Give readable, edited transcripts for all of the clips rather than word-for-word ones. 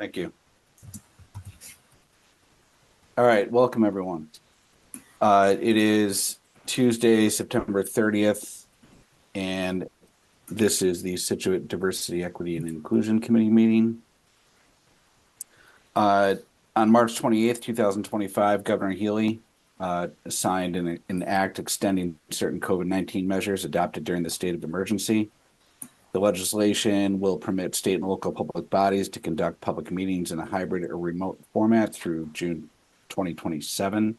Thank you. All right, welcome everyone. It is Tuesday, September 30th, and this is the Scituate Diversity, Equity, and Inclusion Committee meeting. On March 28th, 2025, Governor Healy signed an act extending certain COVID-19 measures adopted during the state of emergency. The legislation will permit state and local public bodies to conduct public meetings in a hybrid or remote format through June 2027.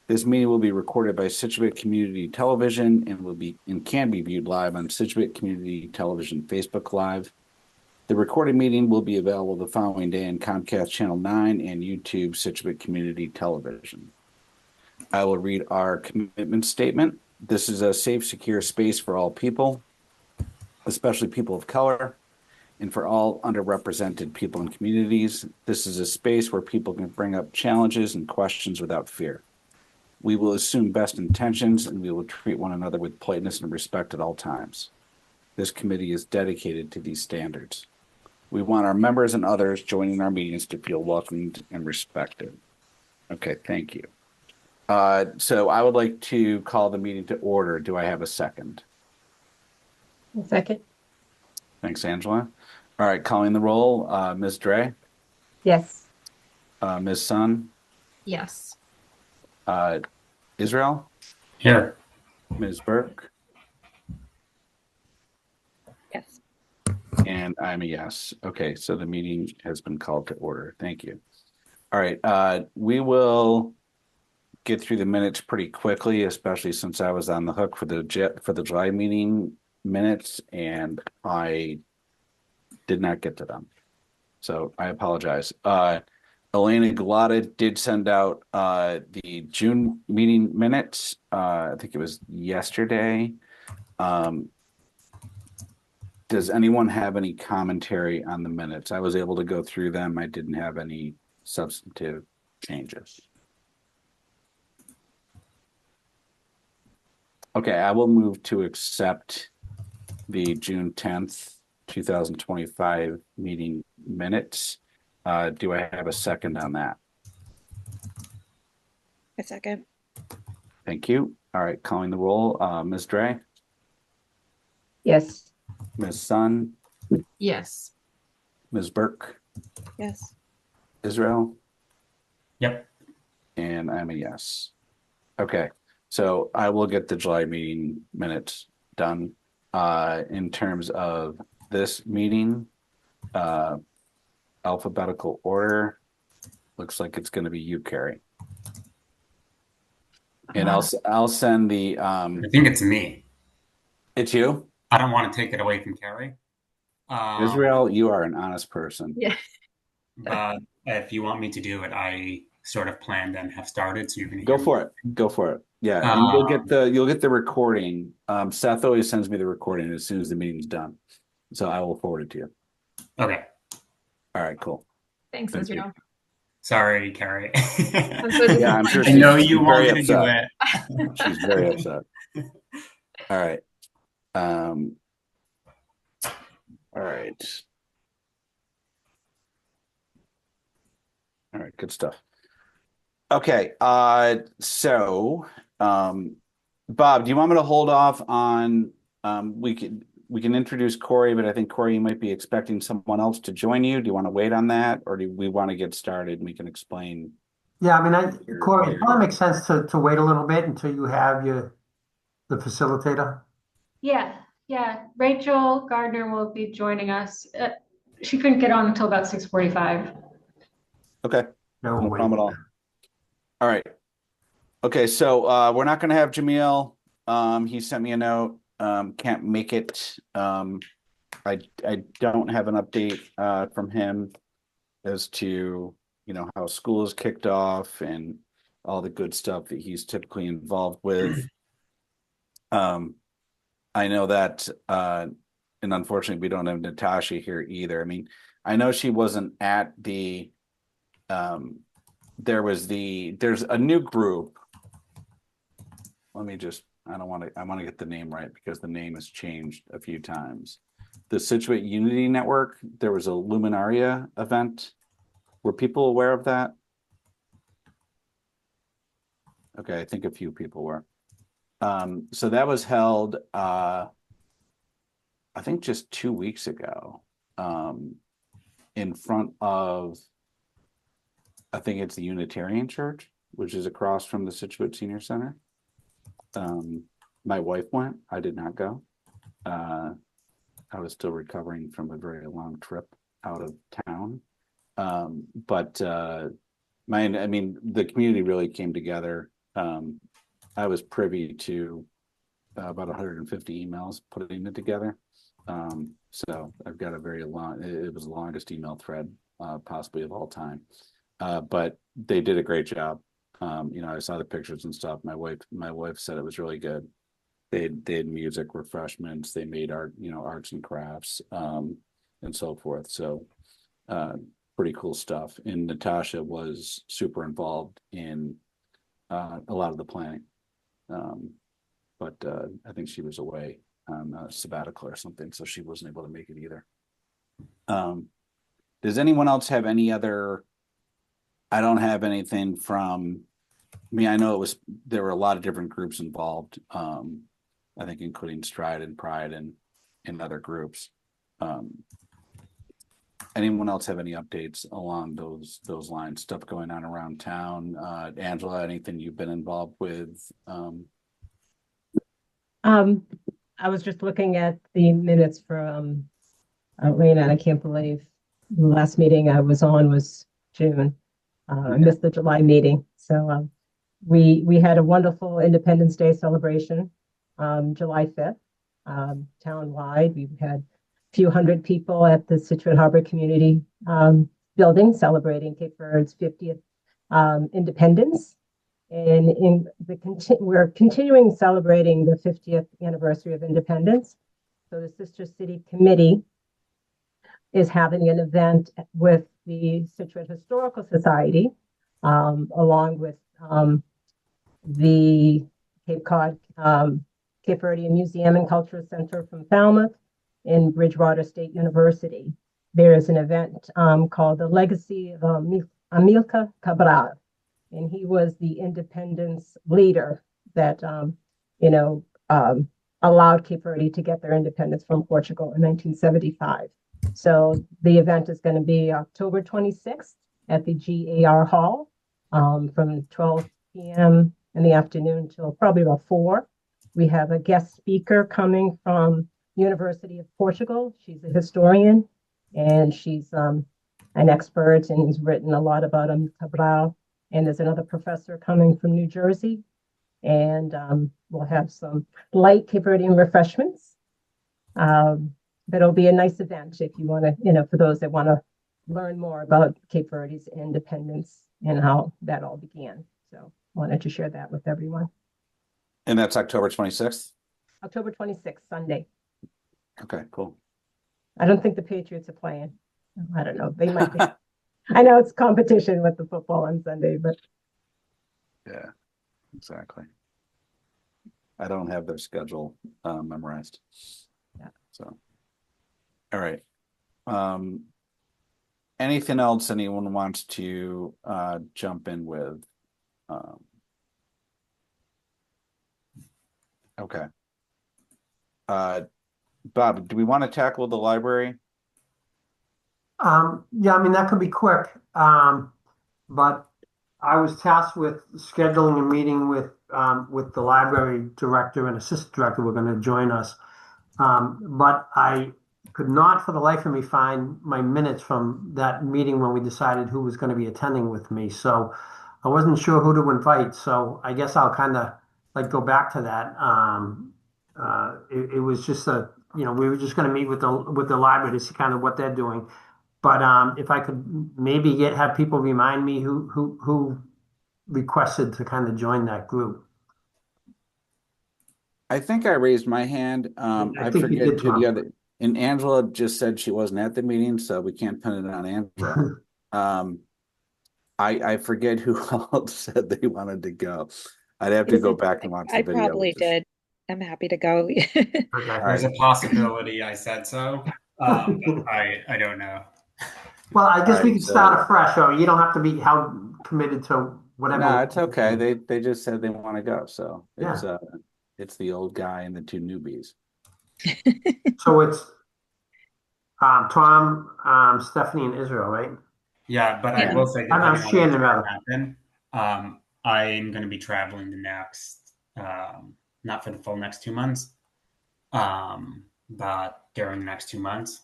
This meeting will be recorded by Scituate Community Television and can be viewed live on Scituate Community Television Facebook Live. The recorded meeting will be available the following day on Comcast Channel 9 and YouTube Scituate Community Television. I will read our commitment statement. This is a safe, secure space for all people, especially people of color, and for all underrepresented people and communities. This is a space where people can bring up challenges and questions without fear. We will assume best intentions, and we will treat one another with politeness and respect at all times. This committee is dedicated to these standards. We want our members and others joining our meetings to feel welcomed and respected. Okay, thank you. So I would like to call the meeting to order. Do I have a second? A second. Thanks, Angela. All right, calling the roll. Ms. Dre? Yes. Ms. Sun? Yes. Israel? Here. Ms. Burke? Yes. And I'm a yes. Okay, so the meeting has been called to order. Thank you. All right, we will get through the minutes pretty quickly, especially since I was on the hook for the July meeting minutes, and I did not get to them. So I apologize. Elena Galata did send out the June meeting minutes. I think it was yesterday. Does anyone have any commentary on the minutes? I was able to go through them. I didn't have any substantive changes. Okay, I will move to accept the June 10th, 2025 meeting minutes. Do I have a second on that? A second. Thank you. All right, calling the roll. Ms. Dre? Yes. Ms. Sun? Yes. Ms. Burke? Yes. Israel? Yep. And I'm a yes. Okay, so I will get the July meeting minutes done. In terms of this meeting, alphabetical order, looks like it's going to be you, Carrie. And I'll send the I think it's me. It's you? I don't want to take it away from Carrie. Israel, you are an honest person. Yeah. But if you want me to do it, I sort of planned and have started, so you can Go for it. Go for it. Yeah, and you'll get the recording. Seth always sends me the recording as soon as the meeting's done, so I will forward it to you. Okay. All right, cool. Thanks, Thank Israel. Sorry, Carrie. Yeah, I'm sure I know you wanted to do it. She's very upset. All right. All right. All right, good stuff. Okay, so Bob, do you want me to hold off on we can introduce Corey, but I think Corey, you might be expecting someone else to join you. Do you want to wait on that, or do we want to get started and we can explain? Yeah, I mean, Corey, it probably makes sense to wait a little bit until you have the facilitator. Yeah. Rachel Gardner will be joining us. She couldn't get on until about 6:45. Okay, No, no wait. problem at all. All right. Okay, so we're not going to have Jamil. He sent me a note. Can't make it. I don't have an update from him as to how school is kicked off and all the good stuff that he's typically involved with. I know that, and unfortunately, we don't have Natasha here either. I mean, I know she wasn't at the. There's a new group. Let me just. I want to get the name right because the name has changed a few times. the Scituate Unity Network, there was a Luminaria event. Were people aware of that? Okay, I think a few people were. So that was held, I think just 2 weeks ago, in front of, I think it's the Unitarian Church, which is across from the Scituate Senior Center. My wife went, I did not go. I was still recovering from a very long trip out of town. But I mean, the community really came together. I was privy to about 150 emails putting it together. So I've got a very long, it was the longest email thread possibly of all time. But they did a great job. I saw the pictures and stuff. My wife said it was really good. They had music, refreshments, they made art, arts and crafts, and so forth. So pretty cool stuff. And Natasha was super involved in a lot of the planning. But I think she was away on a sabbatical or something, so she wasn't able to make it either. Does anyone else have any other? I don't have anything from. I mean, I know there were a lot of different groups involved. I think including Stride and Pride and other groups. Anyone else have any updates along those lines? Stuff going on around town? Angela, anything you've been involved with? I was just looking at the minutes from Raina, and I can't believe the last meeting I was on was June. I missed the July meeting. So we had a wonderful Independence Day celebration, July 5th, town-wide. We had a few hundred people at the Scituate Harbor Community building celebrating Cape Verde's 50th independence. And we're continuing celebrating the 50th anniversary of independence. So the Sister City Committee is having an event with the Scituate Historical Society, along with the Cape Cod Cape Verdean Museum and Cultural Center from Falmouth and Bridgewater State University. There is an event called The Legacy of Amilcar Cabral. And he was the independence leader that, allowed Cape Verde to get their independence from Portugal in 1975. So the event is going to be October 26th at the GAR Hall from 12 p.m. in the afternoon till probably about 4. We have a guest speaker coming from University of Portugal. She's a historian, and she's an expert and has written a lot about Cabral. And there's another professor coming from New Jersey. And we'll have some light Cape Verdean refreshments. But it'll be a nice event if you want to, for those that want to learn more about Cape Verde's independence and how that all began. So wanted to share that with everyone. And that's October 26th? October 26th, Sunday. Okay, cool. I don't think the Patriots are playing. I don't know. They might be. I know it's competition with the football on Sunday, but yeah, exactly. I don't have their schedule memorized. Yeah. So, all right. Anything else anyone wants to jump in with? Okay. Bob, do we want to tackle the library? Yeah, I mean, that could be quick. But I was tasked with scheduling a meeting with the library director and assistant director who were going to join us. But I could not for the life of me find my minutes from that meeting when we decided who was going to be attending with me. So I wasn't sure who to invite. So I guess I'll kind of go back to that. It was just we were just going to meet with the library to see kind of what they're doing. But if I could maybe have people remind me who requested to kind of join that group. I think I raised my hand. I I think you forget did, who the Tom. other, and Angela just said she wasn't at the meeting, so we can't pin it on Angela. I forget who else said they wanted to go. I'd have to go back and watch the I video. probably did. I'm happy to go. Okay. There's a possibility I said so, but I don't know. Well, I guess we Alright, can start so afresh, or you don't have to be held committed to whatever. no, it's okay. They just said they want to go, so Yeah. it's the old guy and the two newbies. So it's Tom, Stephanie, and Israel, right? Yeah, but I Yeah. will say, I'm depending on what's Shannon, going rather. to happen, I'm going to be traveling the next, not for the full next 2 months, but during the next 2 months.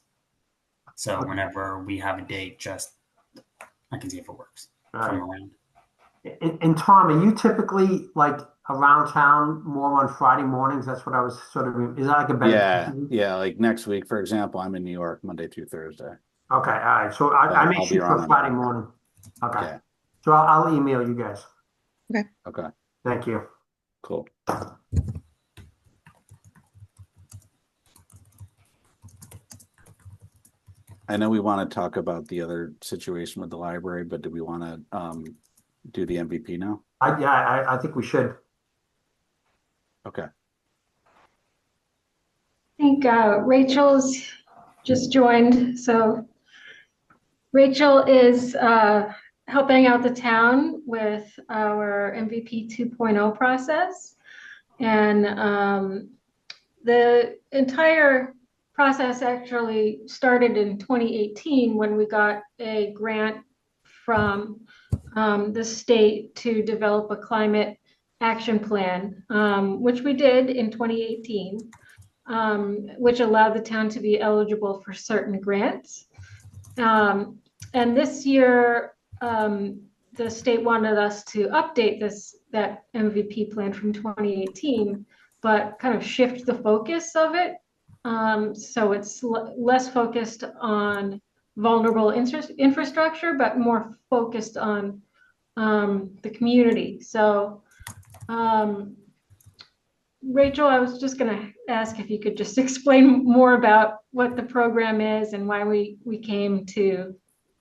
So whenever we have a date, just I can see if it works All if I'm right. around. And Tom, are you typically like around town more on Friday mornings? That's what I was sort of, is that like a better? Yeah, like next week, for example, I'm in New York Monday through Thursday, Okay, all right. So I but may I'll be shoot for around on Friday Friday. morning. Okay. Okay, So I'll email you guys. okay, Thank you. cool. I know we want to talk about the other situation with the library, but do we want to do the MVP now? I think we should. Okay. I think Rachel's just joined. So Rachel is helping out the town with our MVP 2.0 process. And the entire process actually started in 2018 when we got a grant from the state to develop a climate action plan, which we did in 2018, which allowed the town to be eligible for certain grants. And this year, the state wanted us to update that MVP plan from 2018, but kind of shift the focus of it. So it's less focused on vulnerable infrastructure, but more focused on the community. So, Rachel, I was just going to ask if you could just explain more about what the program is and why we came to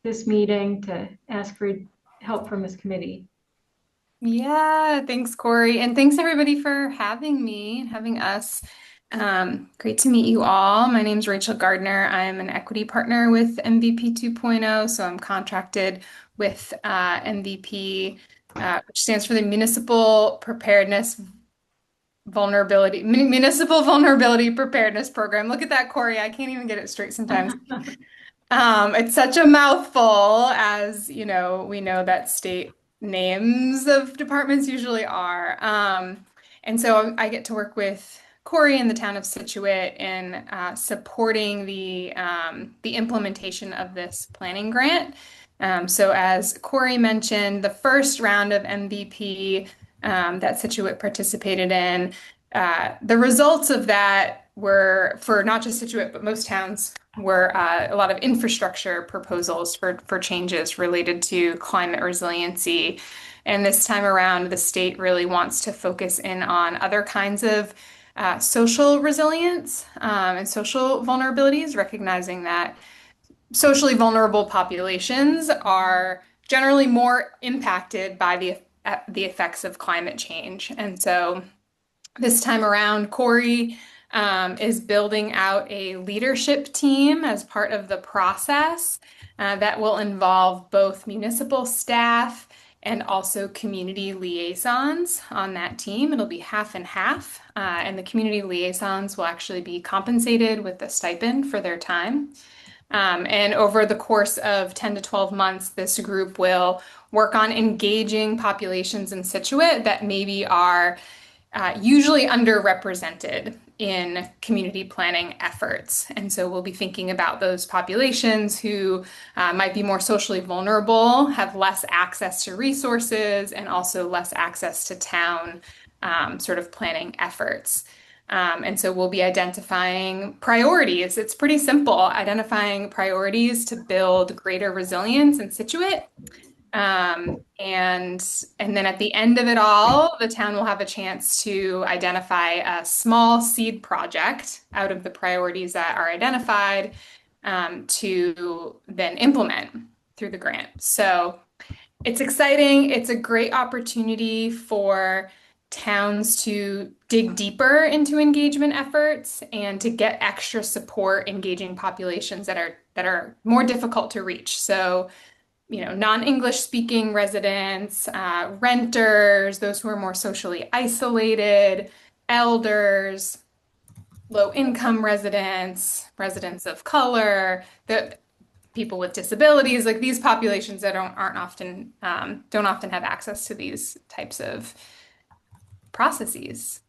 this meeting to ask for help from this committee. Yeah, thanks, Corey. And thanks everybody for having me and having us. Great to meet you all. My name's Rachel Gardner. I'm an equity partner with MVP 2.0. So I'm contracted with MVP, which stands for the Municipal Vulnerability Preparedness Program. Look at that, Corey. I can't even get it straight sometimes. It's such a mouthful, as you know, we know that state names of departments usually are. And so I get to work with Corey in the town of Scituate in supporting the implementation of this planning grant. So as Corey mentioned, the first round of MVP that Scituate participated in, the results of that were, for not just Scituate, but most towns, were a lot of infrastructure proposals for changes related to climate resiliency. And this time around, the state really wants to focus in on other kinds of social resilience and social vulnerabilities, recognizing that socially vulnerable populations are generally more impacted by the effects of climate change. And so this time around, Corey is building out a leadership team as part of the process that will involve both municipal staff and also community liaisons on that team. It'll be half and half, and the community liaisons will actually be compensated with a stipend for their time. And over the course of 10 to 12 months, this group will work on engaging populations in Scituate that maybe are usually underrepresented in community planning efforts. And so we'll be thinking about those populations who might be more socially vulnerable, have less access to resources, and also less access to town sort of planning efforts. And so we'll be identifying priorities. It's pretty simple, identifying priorities to build greater resilience in Scituate. And then at the end of it all, the town will have a chance to identify a small seed project out of the priorities that are identified to then implement through the grant. So it's exciting. It's a great opportunity for towns to dig deeper into engagement efforts and to get extra support engaging populations that are more difficult to reach. So, non-English speaking residents, renters, those who are more socially isolated, elders, low-income residents, residents of color, the people with disabilities, like these populations that don't often have access to these types of processes.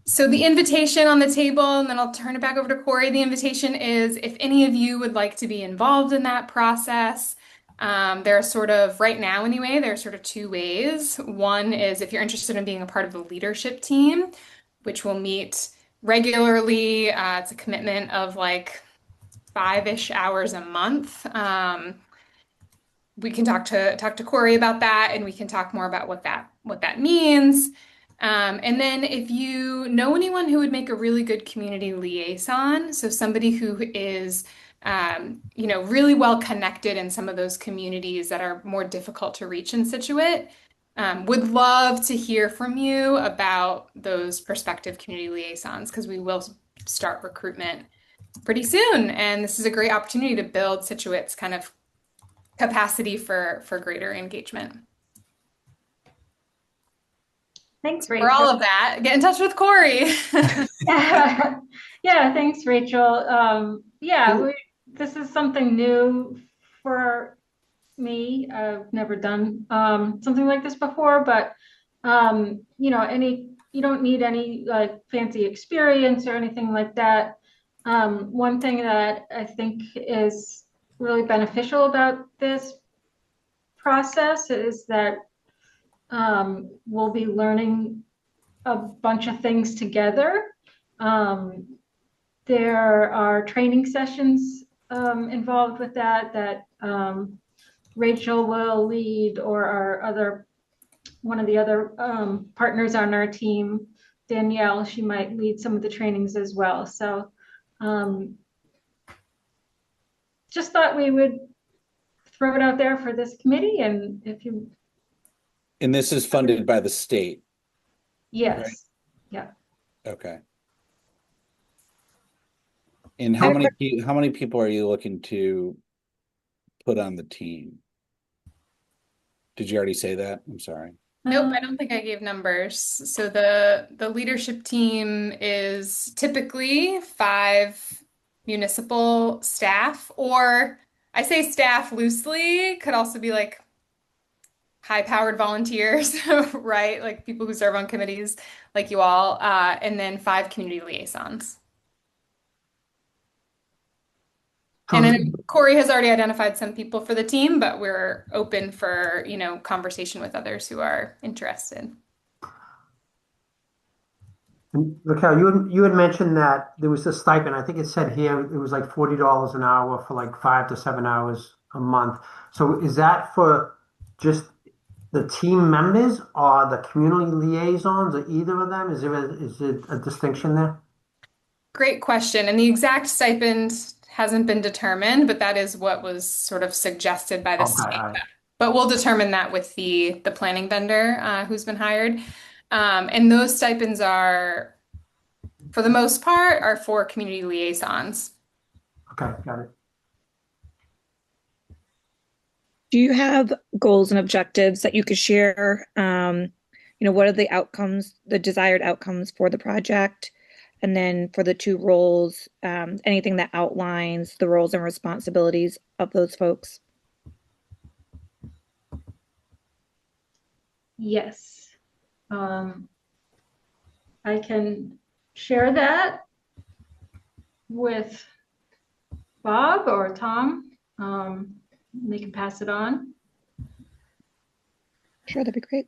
So the invitation on the table, and then I'll turn it back over to Corey. The invitation is if any of you would like to be involved in that process. There are sort of, right now anyway, there are sort of two ways. One is if you're interested in being a part of the leadership team, which will meet regularly. It's a commitment of like 5-ish hours a month. We can talk to Corey about that, and we can talk more about what that means. And then if you know anyone who would make a really good community liaison, so somebody who is really well connected in some of those communities that are more difficult to reach in Scituate, would love to hear from you about those prospective community liaisons because we will start recruitment pretty soon. And this is a great opportunity to build Scituate's kind of capacity for greater engagement. Thanks, For all Rachel. of that, get in touch with Corey. Yeah, thanks, Rachel. This is something new for me. I've never done something like this before, but you don't need any like fancy experience or anything like that. One thing that I think is really beneficial about this process is that we'll be learning a bunch of things together. There are training sessions involved with that Rachel will lead, or one of the other partners on our team, Danielle, she might lead some of the trainings as well. So just thought we would throw it out there for this committee, and if you. And this is funded by the state. Yes. Right? Yeah. Okay. And how many people are you looking to put on the team? Did you already say that? I'm sorry. Nope, I don't think I gave numbers. So the leadership team is typically 5 municipal staff, or I say staff loosely, could also be like high-powered volunteers, right? Like people who serve on committees like you all, and then 5 community liaisons. And then Corey has already identified some people for the team, but we're open for, conversation with others who are interested. Raquel, you had mentioned that there was a stipend. I think it said here it was like $40 an hour for like 5 to 7 hours a month. So is that for just the team members or the community liaisons or either of them? Is there a distinction there? Great question. And the exact stipend hasn't been determined, but that is what was sort of suggested by the state. Right. But we'll determine that with the planning vendor who's been hired. And those stipends are, for the most part, are for community liaisons. Okay, got it. Do you have goals and objectives that you could share? What are the outcomes, the desired outcomes for the project? And then for the 2 roles, anything that outlines the roles and responsibilities of those folks? Yes. I can share that with Bob or Tom. They can pass it on. Sure, that'd be great.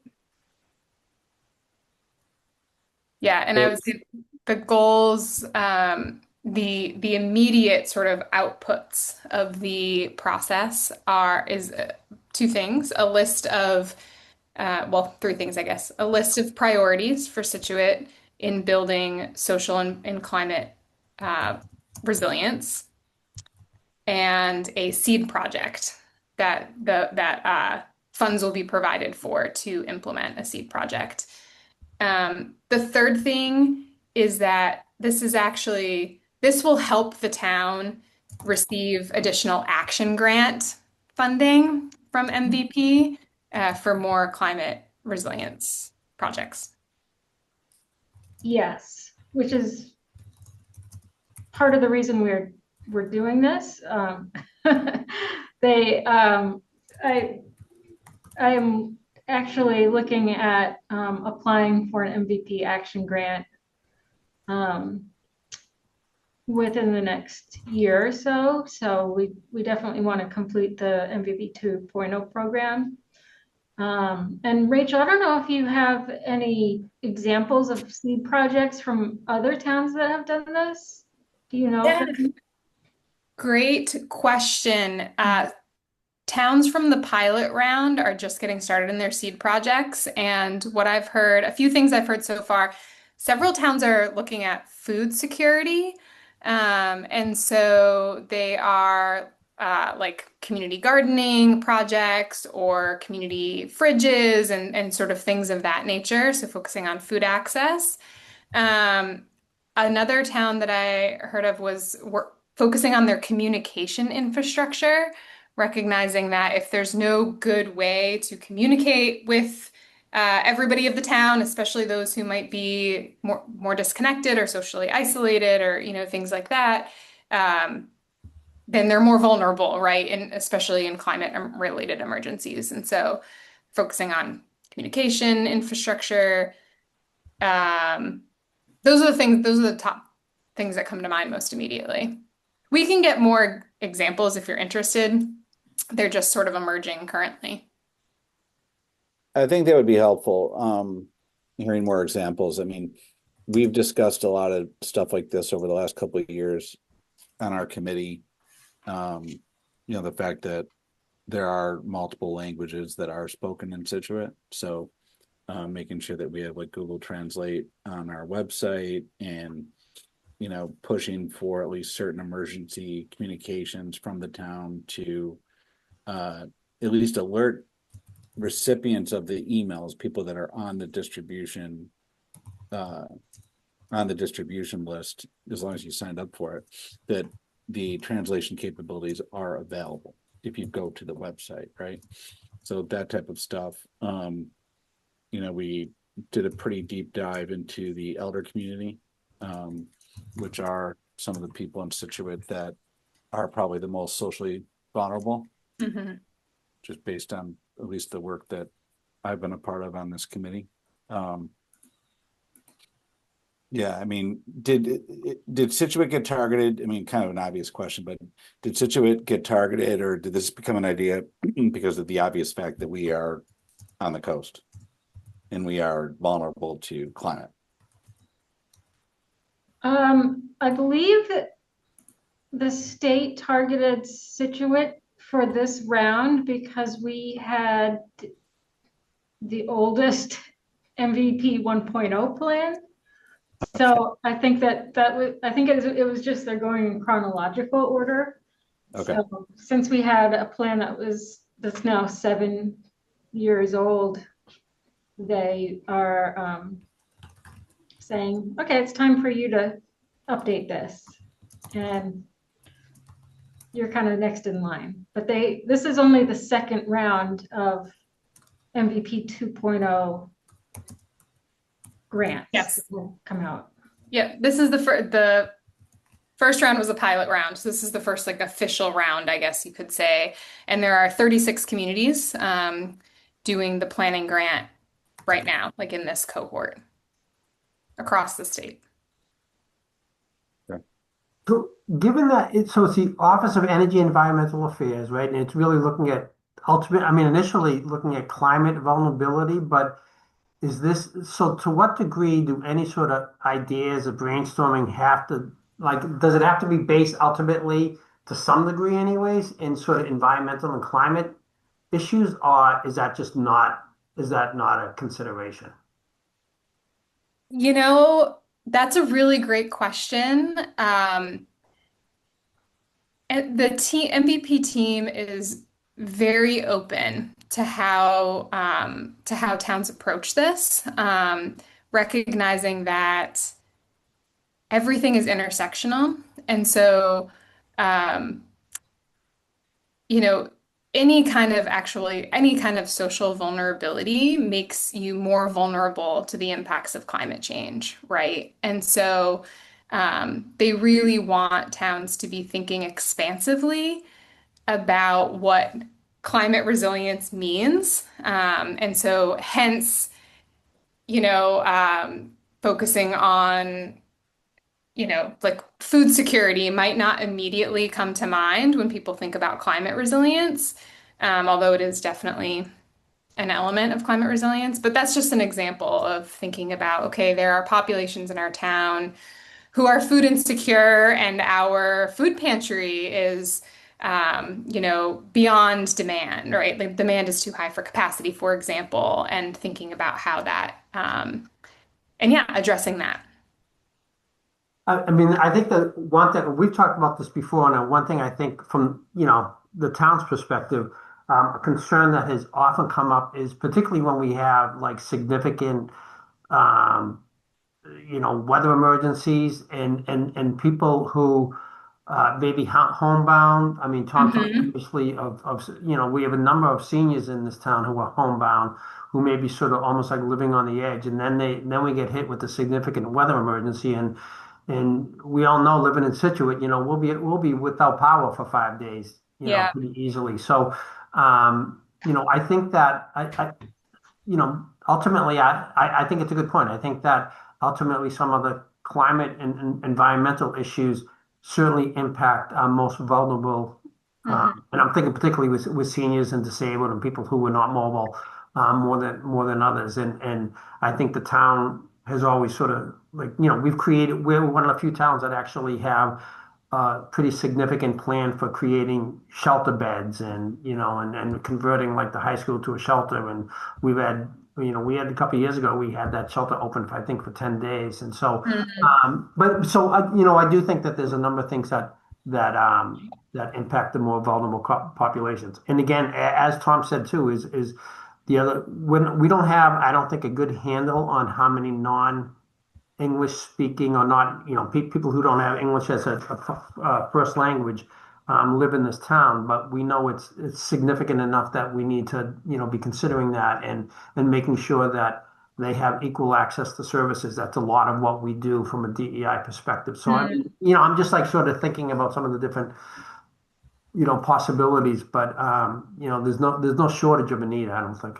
Yeah, and I would say the goals, the immediate sort of outputs of the process is 2 things: a list of, 3 things, I guess. A list of priorities for Scituate in building social and climate resilience, and a seed project that funds will be provided for to implement a seed project. The third thing is that this will help the town receive additional action grant funding from MVP for more climate resilience projects. Yes, which is part of the reason we're doing this. They I am actually looking at applying for an MVP action grant within the next year or so. So we definitely want to complete the MVP 2.0 program. And Rachel, I don't know if you have any examples of seed projects from other towns that have done this. Do you know? Yeah. Great question. Towns from the pilot round are just getting started in their seed projects. And what I've heard, a few things I've heard so far, several towns are looking at food security. And so they are like community gardening projects or community fridges and sort of things of that nature. So focusing on food access. Um, Another town that I heard of was focusing on their communication infrastructure, recognizing that if there's no good way to communicate with everybody of the town, especially those who might be more disconnected or socially isolated or things like that, then they're more vulnerable, right? And especially in climate related emergencies. And so focusing on communication infrastructure, those are the top things that come to mind most immediately. We can get more examples if you're interested. They're just sort of emerging currently. I think that would be helpful, hearing more examples. I mean, we've discussed a lot of stuff like this over the last couple of years on our committee. The fact that there are multiple languages that are spoken in Scituate. So making sure that we have like Google Translate on our website and, pushing for at least certain emergency communications from the town to at least alert recipients of the emails, people that are on the distribution list, as long as you signed up for it, that the translation capabilities are available if you go to the website, right? So that type of stuff. We did a pretty deep dive into the elder community, which are some of the people in Scituate that are probably the most socially vulnerable, just based on at least the work that I've been a part of on this committee. Yeah, I mean, did Scituate get targeted? I mean, kind of an obvious question, but did Scituate get targeted, or did this become an idea because of the obvious fact that we are on the coast and we are vulnerable to climate? I believe that the state targeted Scituate for this round because we had the oldest MVP 1.0 plan. So I think it was just they're going in chronological order. Okay. So since we had a plan that's now 7 years old, they are saying, okay, it's time for you to update this. And you're kind of next in line. But this is only the second round of MVP 2.0 grants that will come out. Yeah, this is the first round was a pilot round. So this is the first like official round, I guess you could say. And there are 36 communities doing the planning grant right now, like in this cohort across the state. So given that it's the Office of Energy and Environmental Affairs, right? And it's really looking at initially looking at climate vulnerability, but to what degree do any sort of ideas or brainstorming does it have to be based ultimately to some degree anyways in sort of environmental and climate issues, or is that not a consideration? That's a really great question. And the MVP team is very open to how towns approach this. recognizing that everything is intersectional. And so, um, you know, any kind of social vulnerability makes you more vulnerable to the impacts of climate change, right? And so they really want towns to be thinking expansively about what climate resilience means. And so hence, you know, focusing on like food security might not immediately come to mind when people think about climate resilience, although it is definitely an element of climate resilience. But that's just an example of thinking about, okay, there are populations in our town who are food insecure, and our food pantry is, beyond demand, right? Like demand is too high for capacity, for example, and thinking about how that, and yeah, addressing that. I mean, I think that one thing we've talked about this before, and one thing I think from, the town's perspective, a concern that has often come up is particularly when we have like significant, um, weather emergencies and people who maybe homebound. I mean, Tom talked Hmm. previously we have a number of seniors in this town who are homebound, who may be sort of almost like living on the edge, and then we get hit with a significant weather emergency, and we all know living in Scituate, we'll be without power for 5 days, Yeah. pretty easily. So, I think that ultimately, I think it's a good point. I think that ultimately some of the climate and environmental issues certainly impact our most vulnerable. Hmm. And I'm thinking particularly with seniors and disabled and people who are not mobile, more than others. And I think the town has always sort of like, we're one of the few towns that actually have a pretty significant plan for creating shelter beds and converting like the high school to a shelter. And we've had, we had a couple of years ago, we had that shelter open for, I think, for 10 days. And so, but so, I do think that there's a number of things that impact the more vulnerable populations. And again, as Tom said too, is the other, when we don't have, I don't think, a good handle on how many English speaking or not, people who don't have English as a first language live in this town, but we know it's significant enough that we need to, be considering that and making sure that they have equal access to services. That's a lot of what we do from a DEI perspective. So I'm just like sort of thinking about some of the different, possibilities, but there's no shortage of a need, I don't think.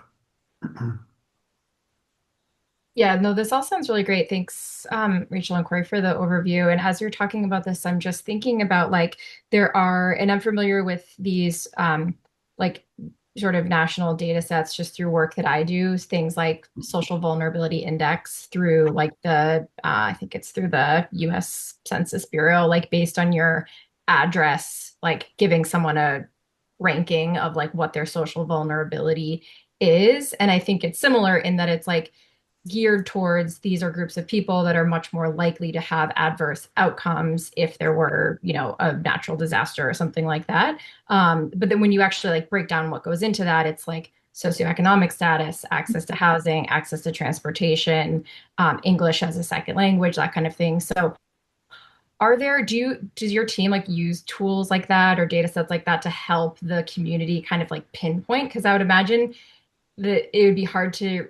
Yeah, no, this all sounds really great. Thanks, Rachel and Corey, for the overview. And as you're talking about this, I'm just thinking about like and I'm familiar with these like sort of national data sets just through work that I do, things like social vulnerability index through like I think it's through the US Census Bureau, like based on your address, like giving someone a ranking of like what their social vulnerability is. And I think it's similar in that it's like geared towards these are groups of people that are much more likely to have adverse outcomes if there were, a natural disaster or something like that. But then when you actually like break down what goes into that, it's like socioeconomic status, access to housing, access to transportation, English as a second language, that kind of thing. So does your team like use tools like that or data sets like that to help the community kind of like pinpoint? Because I would imagine that it would be hard to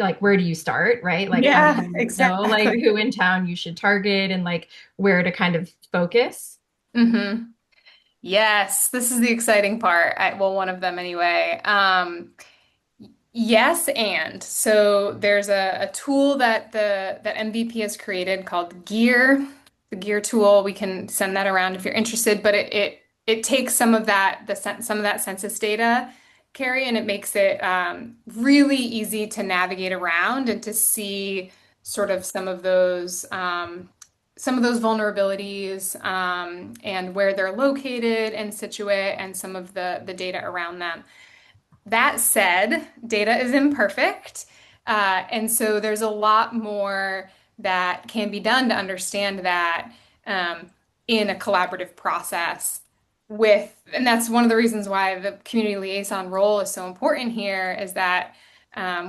like where do you start, right? Like how do Yeah, you know like exactly. who in town you should target and like where to kind of focus? Hmm. Yes, this is the exciting part. Well, one of them anyway. Yes, and so there's a tool that MVP has created called Gear, the Gear tool. We can send that around if you're interested, but it takes some of that census data, Carrie, and it makes it really easy to navigate around and to see sort of some of those vulnerabilities and where they're located in Scituate and some of the data around them. That said, data is imperfect. And so there's a lot more that can be done to understand that um, in a collaborative process and that's one of the reasons why the community liaison role is so important here is that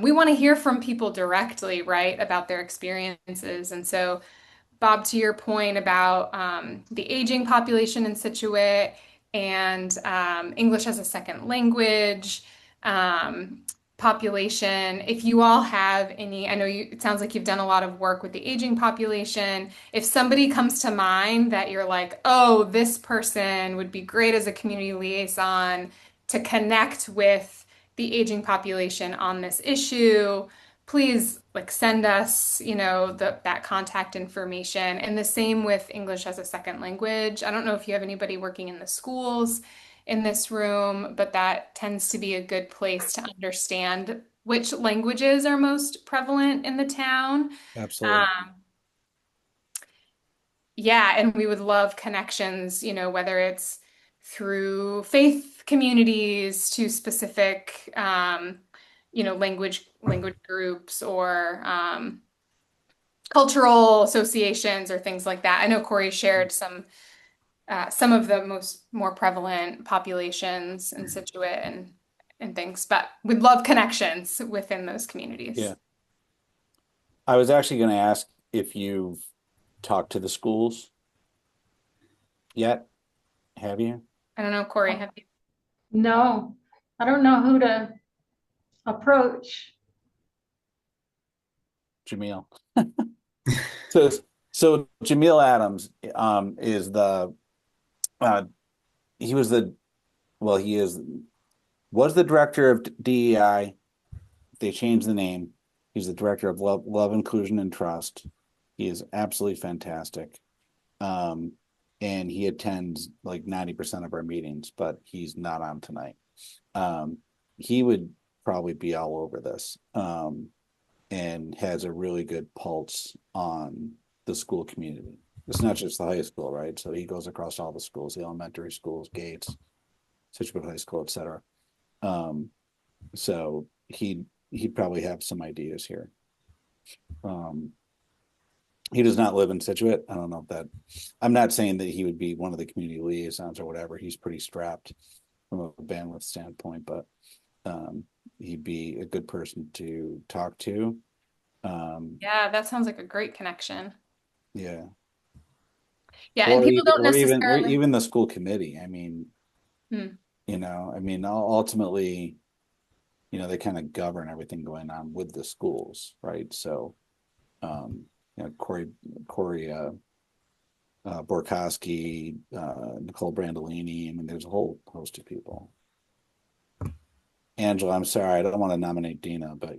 We want to hear from people directly, right, about their experiences. And so, Bob, to your point about the aging population in Scituate and English as a second language um, population, if you all have any, I know it sounds like you've done a lot of work with the aging population. If somebody comes to mind that you're like, oh, this person would be great as a community liaison to connect with the aging population on this issue, please like send us, that contact information. And the same with English as a second language. I don't know if you have anybody working in the schools in this room, but that tends to be a good place to understand which languages are most prevalent in the town. Absolutely. Um, yeah, and we would love connections, whether it's through faith communities to specific language groups or cultural associations or things like that. I know Corey shared some of the more prevalent populations in Scituate and things, but we'd love connections within those communities. Yeah. I was actually going to ask if you've talked to the schools yet. Have you? I don't know, Corey, have you? No, I don't know who to approach. Jamil. So Jamil Adams is he was was the director of DEI. They changed the name. He's the director of Love, Inclusion, and Trust. He is absolutely fantastic. And he attends like 90% of our meetings, but he's not on tonight. He would probably be all over this. And has a really good pulse on the school community. It's not just the high school, right? So he goes across all the schools, the elementary schools, Gates, Scituate High School, etc. So he'd probably have some ideas here. He does not live in Scituate. I don't know if I'm not saying that he would be one of the community liaisons or whatever. He's pretty strapped from a bandwidth standpoint, but he'd be a good person to talk to. Yeah, that sounds like a great connection. Yeah. Yeah, and people don't necessarily even the school committee. I mean, Hmm. Ultimately, they kind of govern everything going on with the schools, right? So, Corey Borkowski, Nicole Brandolini. I mean, there's a whole host of people. Angela, I'm sorry, I don't want to nominate Dina, but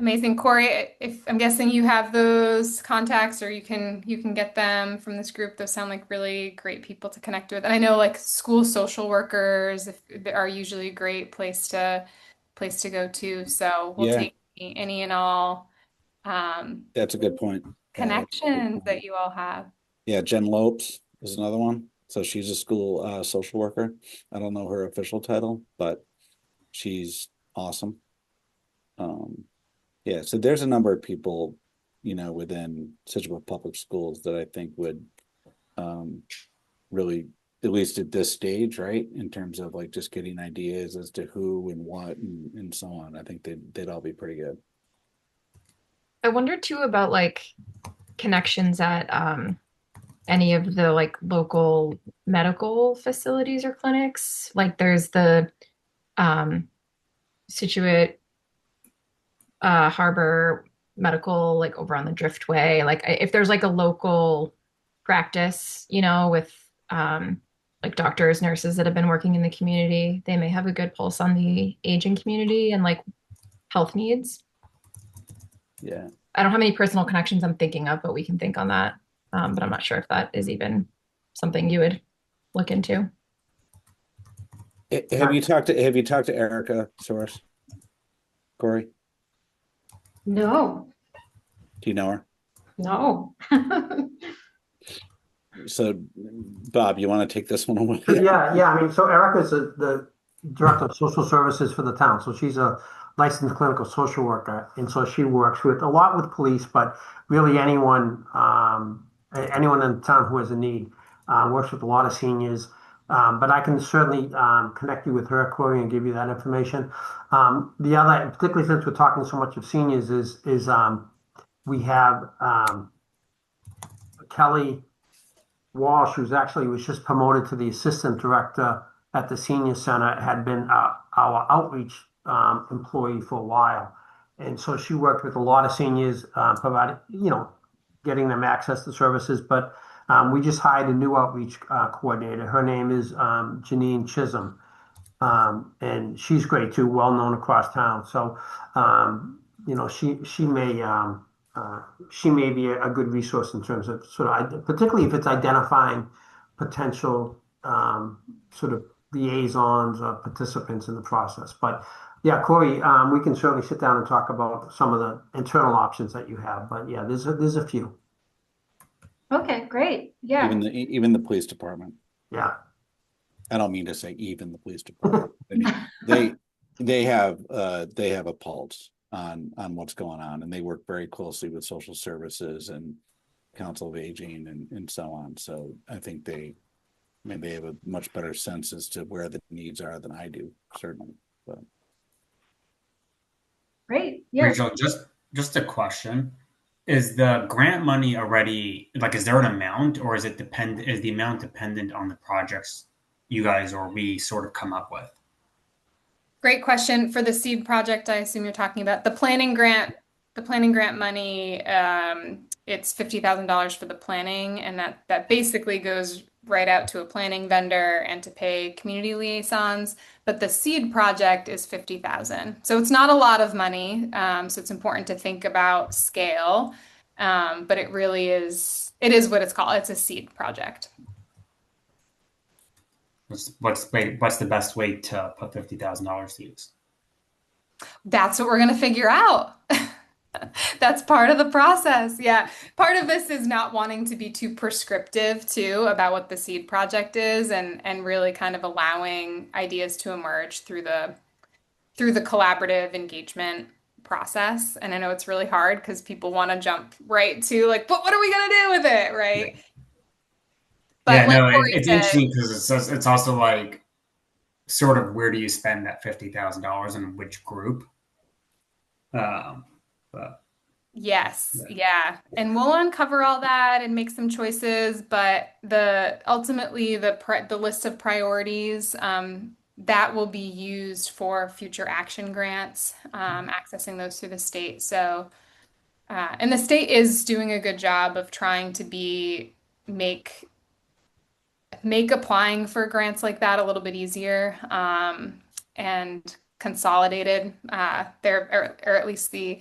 Amazing. Corey, if I'm guessing you have those contacts or you can get them from this group, those sound like really great people to connect with. And I know like school social workers are usually a great place to go to. So we'll take any and all that's a good point. connections that you all have. Yeah, Jen Lopes is another one. So she's a school social worker. I don't know her official title, but she's awesome. Yeah, so there's a number of people, within Scituate Public Schools that I think would really, at least at this stage, right, in terms of like just getting ideas as to who and what and so on. I think they'd all be pretty good. I wonder too about like connections at any of the like local medical facilities or clinics. Like there's the Scituate Harbor Medical, like over on the Driftway. Like if there's like a local practice, with like doctors, nurses that have been working in the community, they may have a good pulse on the aging community and like health needs. Yeah. I don't have any personal connections I'm thinking of, but we can think on that. But I'm not sure if that is even something you would look into. Have you talked to Erica Soros, Corey? No, Do you know her? no. So, Bob, you want to take this one away? Yeah. I mean, so Erica's the director of social services for the town. So she's a licensed clinical social worker, and so she works with a lot with police, but really anyone in the town who has a need. works with a lot of seniors. But I can certainly connect you with her, Corey, and give you that information. The other, particularly since we're talking so much of seniors, is we have Kelly Walsh, who's actually was just promoted to the assistant director at the senior center, had been our outreach employee for a while. And so she worked with a lot of seniors, providing, getting them access to services. But we just hired a new outreach coordinator. Her name is Janine Chisholm. And she's great too, well known across town. So, she may be a good resource in terms of particularly if it's identifying potential sort of liaisons or participants in the process. But yeah, Corey, we can certainly sit down and talk about some of the internal options that you have. But yeah, there's a few. Okay, great. Yeah. Even the police department. Yeah. I don't mean to say even the police department. I mean, they have a pulse on what's going on, and they work very closely with social services and Council of Aging and so on. So I think they have a much better sense as to where the needs are than I do, certainly. But Great. Yeah. Rachel, just a question. Is the grant money already, like, is there an amount, or is the amount dependent on the projects you guys or we sort of come up with? Great question. For the seed project, I assume you're talking about the planning grant. The planning grant money, it's $50,000 for the planning, and that basically goes right out to a planning vendor and to pay community liaisons. But the seed project is $50,000, so it's not a lot of money. So it's important to think about scale, but it really is. It is what it's called. It's a seed project. What's the best way to put $50,000 to use? That's what we're going to figure out. That's part of the process. Yeah. Part of this is not wanting to be too prescriptive too about what the seed project is, and really kind of allowing ideas to emerge through the collaborative engagement process. And I know it's really hard because people want to jump right to like, but what are we going to do with it? Right. But yeah, like no, Corey it's said, interesting because it's also like sort of where do you spend that $50,000 and which group? But yes, yeah. And we'll uncover all that and make some choices, but ultimately the list of priorities that will be used for future action grants, accessing those through the state. So, and the state is doing a good job of trying to make applying for grants like that a little bit easier, and consolidated. Or at least the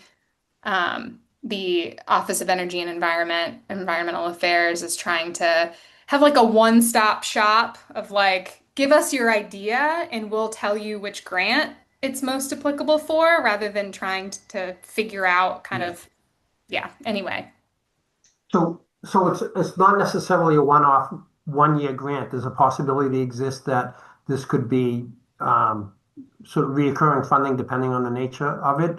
Office of Energy and Environmental Affairs is trying to have like a one-stop shop of like, give us your idea and we'll tell you which grant it's most applicable for, rather than trying to figure out anyway. So it's not necessarily a one-off 1 year grant. There's a possibility exists that this could be sort of reoccurring funding depending on the nature of it,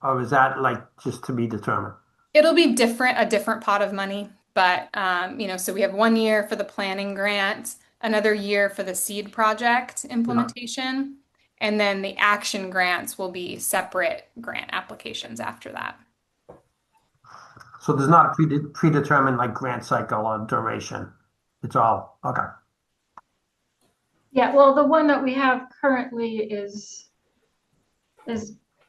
or is that like just to be determined? It'll be a different pot of money, but so we have 1 year for the planning grant, another year for the seed project implementation, and then the action grants will be separate grant applications after that. So there's not a predetermined like grant cycle or duration. It's all okay. Yeah, well, the one that we have currently is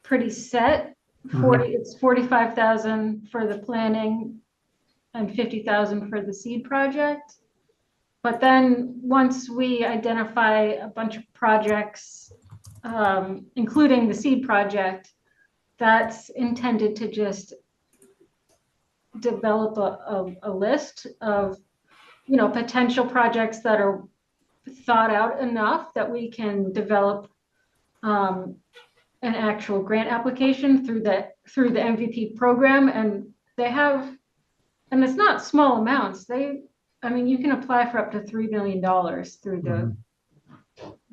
pretty set. It's 45,000 for the planning and 50,000 for the seed project. But then once we identify a bunch of projects, including the seed project, that's intended to just develop a list of potential projects that are thought out enough that we can develop an actual grant application through the MVP program. And it's not small amounts. You can apply for up to $3 million through the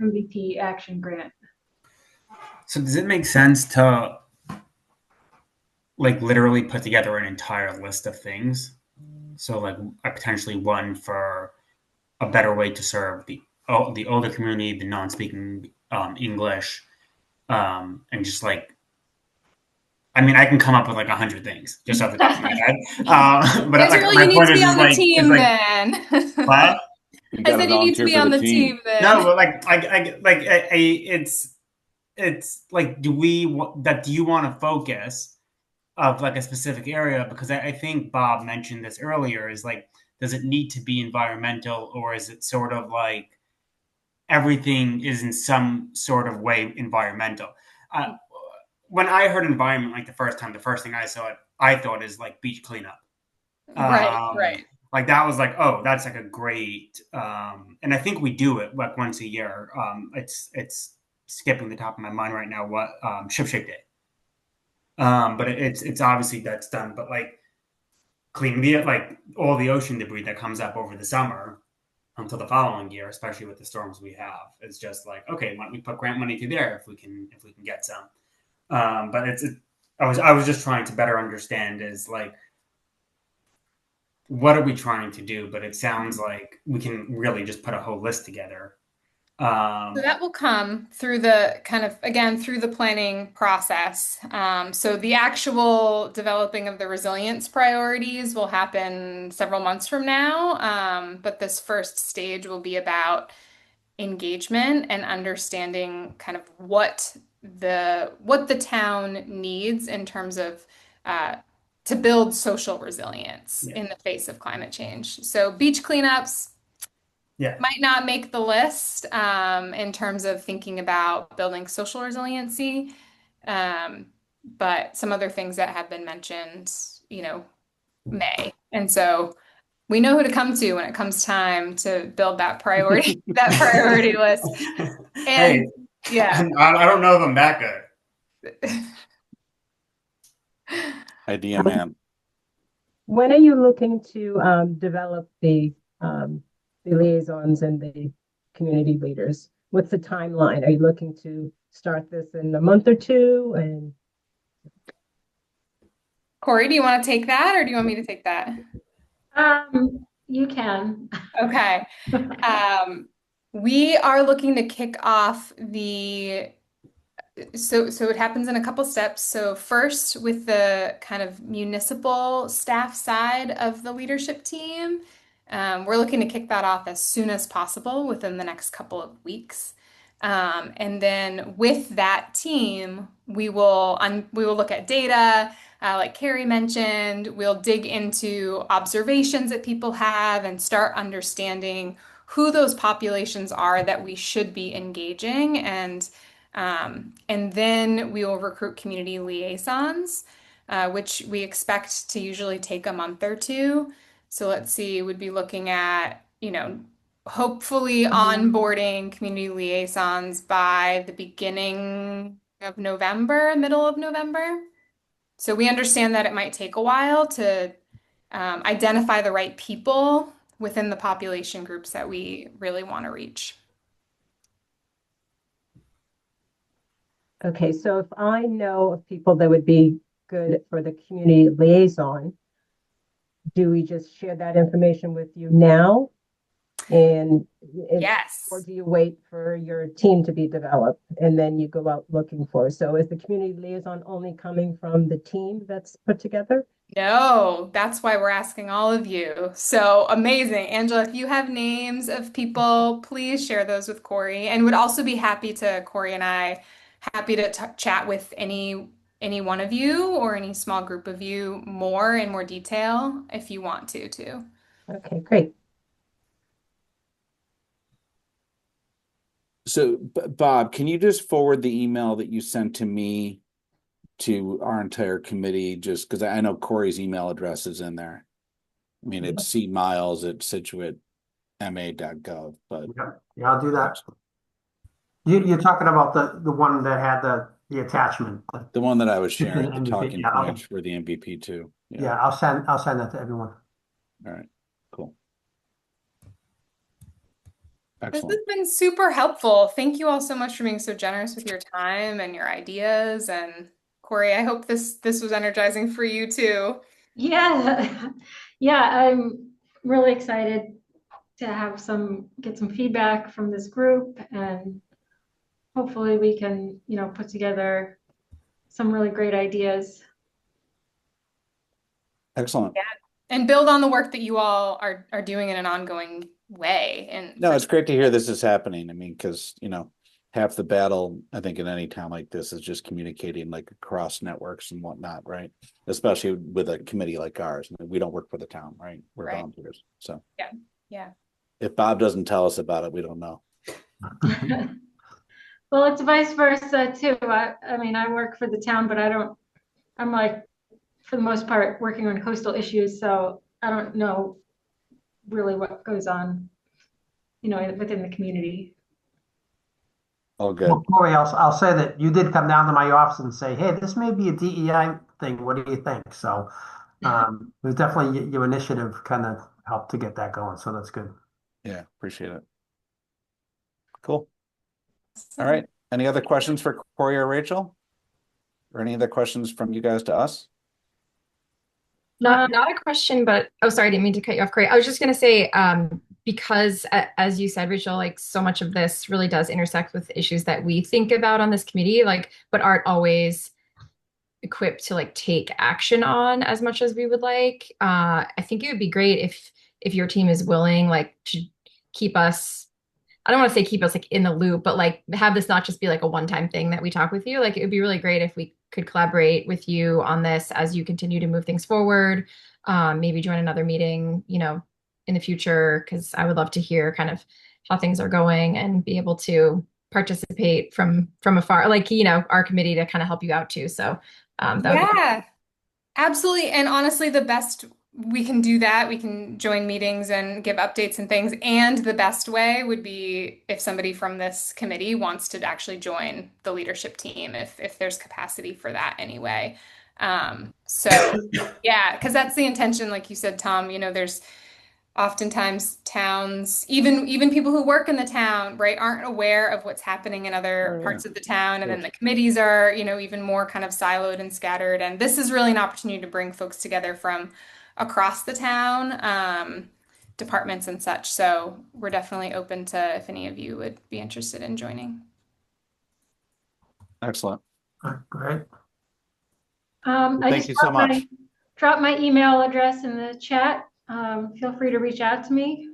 MVP action grant. so does it make sense to like literally put together an entire list of things? So like potentially one for a better way to serve the older community, the non-speaking English, and just like I mean, I can come up with like 100 things just off the top of my head. But like Israel, you my need point to be is on the is team like then. what? You I got to said you need to volunteer be for on the the team. team then. No, but like it's like do you want to focus of like a specific area? Because I think Bob mentioned this earlier. Is like, does it need to be environmental, or is it sort of like everything is in some sort of way environmental? Uh, when I heard environment like the first time, the first thing I thought is like beach cleanup. Right, Um, right. like that was like, oh, that's like a great, and I think we do it like once a year. It's skipping the top of my mind right now. What Ship Shape Day. But it's obviously that's done. But like cleaning the like all the ocean debris that comes up over the summer until the following year, especially with the storms we have, is just like, okay, why don't we put grant money through there if we can get some. But I was just trying to better understand is like what are we trying to do? But it sounds like we can really just put a whole list together. So that will come through the kind of, again, through the planning process. So the actual developing of the resilience priorities will happen several months from now. But this first stage will be about engagement and understanding kind of what the town needs in terms of uh, to build social resilience Yeah. in the face of climate change. So beach cleanups Yeah. might not make the list in terms of thinking about building social resiliency. But some other things that have been mentioned, may. And so we know who to come to when it comes time to build that priority, that priority list. Hey, And yeah. I don't know them that good. Idea man. When are you looking to develop the liaisons and the community leaders? What's the timeline? Are you looking to start this in a month or two? And Corey, do you want to take that or do you want me to take that? You can. Okay. We are looking to kick off so it happens in a couple steps. So first with the kind of municipal staff side of the leadership team, we're looking to kick that off as soon as possible within the next couple of weeks. And then with that team, we will look at data, like Carrie mentioned. We'll dig into observations that people have and start understanding who those populations are that we should be engaging. And then we will recruit community liaisons, which we expect to usually take a month or two. So let's see, we'd be looking at, hopefully onboarding community liaisons by the beginning of November, middle of November. So we understand that it might take a while to identify the right people within the population groups that we really want to reach. okay, so if I know of people that would be good for the community liaison, do we just share that information with you now? And Yes. or do you wait for your team to be developed and then you go out looking for? So is the community liaison only coming from the team that's put together? No, that's why we're asking all of you. So amazing. Angela, if you have names of people, please share those with Corey, and would also be happy to, Corey and I, happy to chat with any one of you or any small group of you more in more detail if you want to too. Okay, great. So, Bob, can you just forward the email that you sent to me to our entire committee? Just because I know Corey's email address is in there. I mean, it's cmiles@situatema.gov, but Yeah, I'll do that. You're talking about the one that had the attachment. the one that I was sharing, the MVP, talking yeah, okay. points for the MVP too. Yeah, I'll send that to everyone. All right, cool. This Excellent. has been super helpful. Thank you all so much for being so generous with your time and your ideas. And Corey, I hope this was energizing for you too. Yeah. Yeah, I'm really excited to get some feedback from this group, and hopefully we can, put together some really great ideas. Excellent. Yeah. And build on the work that you all are doing in an ongoing way. And No, it's great to hear this is happening. I mean, because, half the battle, I think, in any town like this is just communicating like across networks and whatnot, right? Especially with a committee like ours. I mean, we don't work for the town, right? We're Right. volunteers. So yeah. if Bob doesn't tell us about it, we don't know. Well, it's vice versa too. I mean, I work for the town, but I'm like, for the most part, working on coastal issues, so I don't know really what goes on, within the community. All good. Well, Corey, I'll say that you did come down to my office and say, hey, this may be a DEI thing. What do you think? So it was definitely your initiative kind of helped to get that going. So that's good. Yeah, appreciate it. Cool. All right. Any other questions for Corey or Rachel? Or any other questions from you guys to us? Not a question, but oh, sorry, I didn't mean to cut you off, Corey. I was just going to say, because as you said, Rachel, like so much of this really does intersect with issues that we think about on this committee, but aren't always equipped to like take action on as much as we would like. I think it would be great if your team is willing, like, to keep us. I don't want to say keep us like in the loop, but like have this not just be like a one-time thing that we talk with you. Like it would be really great if we could collaborate with you on this as you continue to move things forward. Maybe join another meeting, in the future, because I would love to hear kind of how things are going and be able to participate from afar, like, our committee to kind of help you out too. So Yeah, absolutely. And honestly, the best we can do that, we can join meetings and give updates and things. And the best way would be if somebody from this committee wants to actually join the leadership team, if there's capacity for that anyway. So yeah, because that's the intention, like you said, Tom, there's oftentimes towns, even people who work in the town, right, aren't aware of what's happening in other parts of the town. And then the committees are, even more kind of siloed and scattered. And this is really an opportunity to bring folks together from across the town, departments and such. So we're definitely open to if any of you would be interested in joining. Excellent. Great. Thank you so much. Drop my email address in the chat. Feel free to reach out to me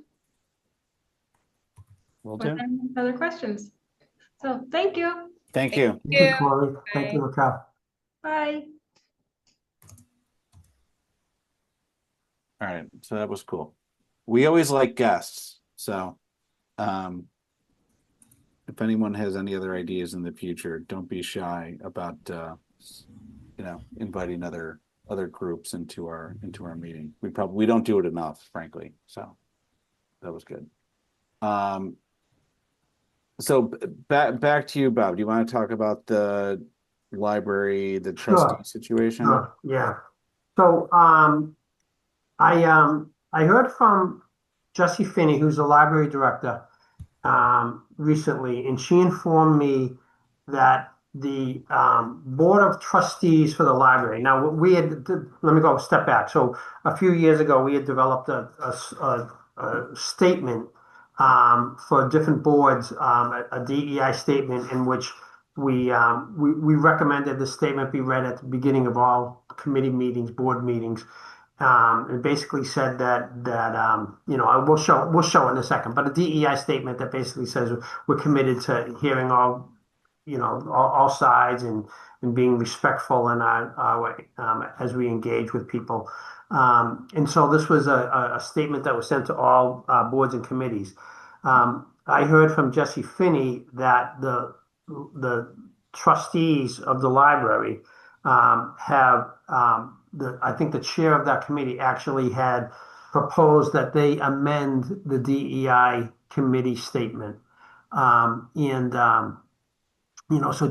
Will with do. any other questions. So thank you. Thank you. Thank you, Corey. Thank you, Raquel. Bye. All right. So that was cool. We always like guests. So if anyone has any other ideas in the future, don't be shy about inviting other groups into our meeting. We don't do it enough, frankly. So that was good. So back to you, Bob. Do you want to talk about the library, the trustee situation? Sure. Yeah. So I heard from Jessie Finney, who's the library director, recently, and she informed me that the board of trustees for the library. Now, let me go a step back. So a few years ago, we had developed a statement for different boards, a DEI statement in which we recommended the statement be read at the beginning of all committee meetings, board meetings. It basically said that we'll show in a second, but a DEI statement that basically says we're committed to hearing all sides and being respectful in our way as we engage with people. And so this was a statement that was sent to all boards and committees. I heard from Jessie Finney that the trustees of the library have I think the chair of that committee actually had proposed that they amend the DEI committee statement. So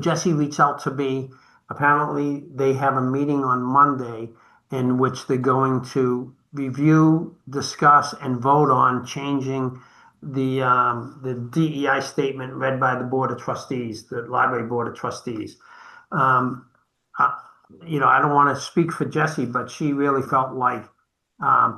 Jesse reached out to me. Apparently, they have a meeting on Monday in which they're going to review, discuss, and vote on changing the DEI statement read by the Board of Trustees, the Library Board of Trustees. I don't want to speak for Jessie, but she really felt like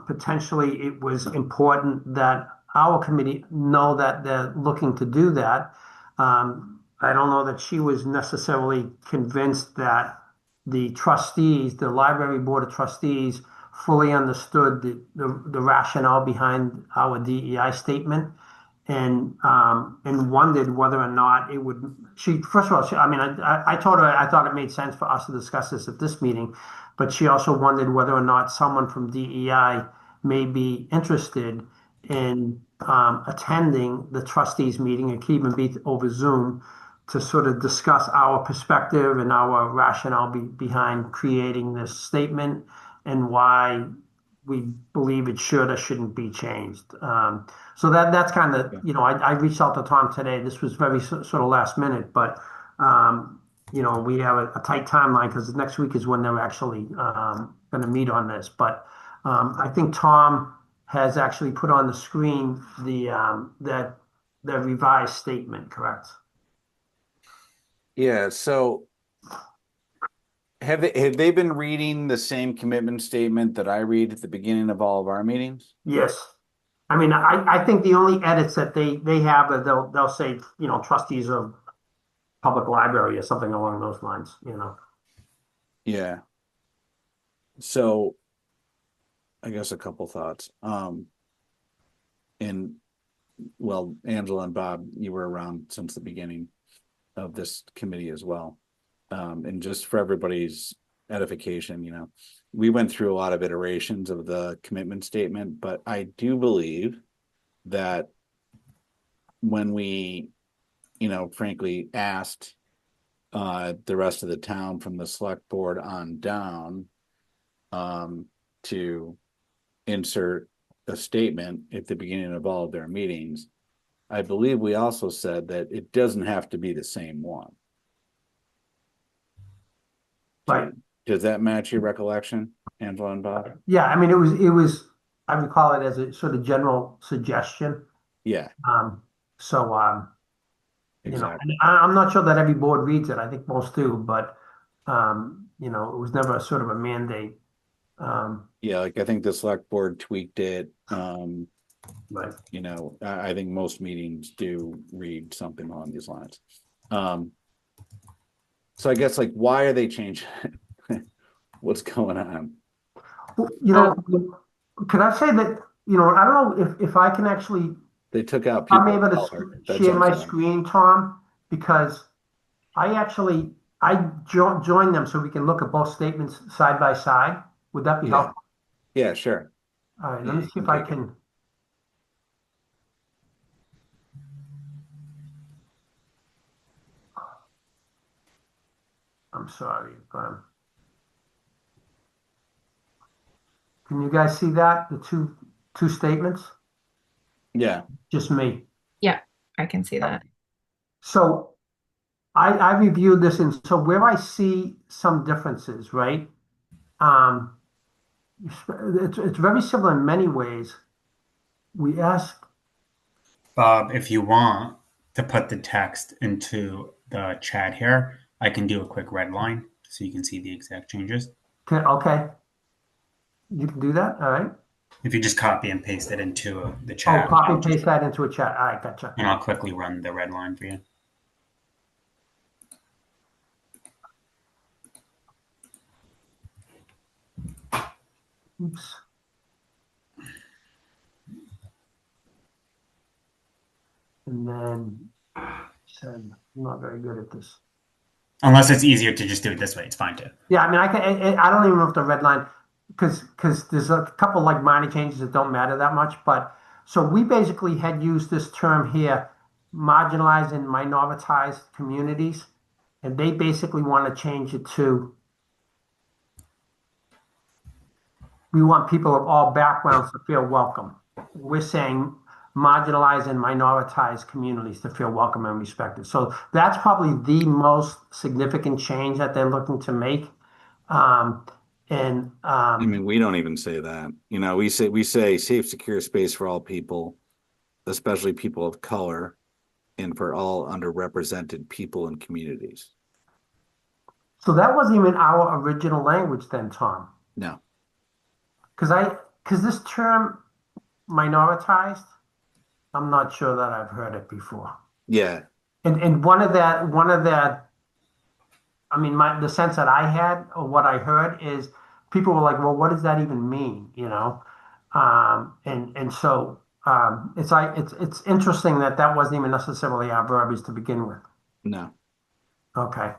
potentially it was important that our committee know that they're looking to do that. I don't know that she was necessarily convinced that the trustees, the library board of trustees, fully understood the rationale behind our DEI statement and wondered whether or not it would. She first of all, I mean, I told her I thought it made sense for us to discuss this at this meeting, but she also wondered whether or not someone from DEI may be interested in attending the trustees meeting. It could even be over Zoom to sort of discuss our perspective and our rationale behind creating this statement and why we believe it should or shouldn't be changed. So that's kind of, I reached out to Tom today. This was very sort of last minute, but, we have a tight timeline because next week is when they're actually going to meet on this. But I think Tom has actually put on the screen the revised statement, correct? Yeah, so have they been reading the same commitment statement that I read at the beginning of all of our meetings? Yes. I mean, I think the only edits that they have are they'll say, trustees of public library or something along those lines. Yeah. So I guess a couple thoughts. And well, Angela and Bob, you were around since the beginning of this committee as well. And just for everybody's edification, we went through a lot of iterations of the commitment statement, but I do believe that when we, frankly asked the rest of the town from the select board on down to insert a statement at the beginning of all of their meetings, I believe we also said that it doesn't have to be the same one. Right. Does that match your recollection, Angela and Bob? Yeah, I mean, it was, I would call it as a sort of general suggestion. Yeah, So, exactly. I'm not sure that every board reads it. I think most do, but, it was never a sort of a mandate. Yeah, like I think the select board tweaked it. Right. I think most meetings do read something along these lines. So I guess why are they changing it? What's going on? Could I say that, I don't know if I can actually, They took out I'm people able of color. to That's share what I'm my saying. screen, Tom, because I joined them so we can look at both statements side by side. Would that be Yeah. helpful? Yeah, sure. All right, Yeah, let me you see if can I take it. can. I'm sorry. Can you guys see that? The two statements? Yeah. Just me. Yeah, I can see that. So I reviewed this, and so where I see some differences, right? It's very similar in many ways. We ask, Bob, if you want to put the text into the chat here, I can do a quick red line so you can see the exact changes. okay, you can do that. All right. If you just copy and paste it into the Oh, chat, copy and paste that into a chat. All right, gotcha. and I'll quickly run the red line for you. Oops. And then said, I'm not very good at this. Unless it's easier to just do it this way, it's fine too. Yeah, I mean, I don't even know if the red line, because there's a couple minor changes that don't matter that much. But so we basically had used this term here, marginalized and minoritized communities, and they basically want to change it to, we want people of all backgrounds to feel welcome. We're saying marginalized and minoritized communities to feel welcome and respected. So that's probably the most significant change that they're looking to make. I mean, we don't even say that. We say safe, secure space for all people, especially people of color, and for all underrepresented people and communities. So that wasn't even our original language then, Tom. No. Because this term minoritized, I'm not sure that I've heard it before. Yeah. And one of that, I mean, the sense that I had or what I heard is people were like, well, what does that even mean? You know? And so it's like it's interesting that that wasn't even necessarily our verbiage to begin with. No. Okay.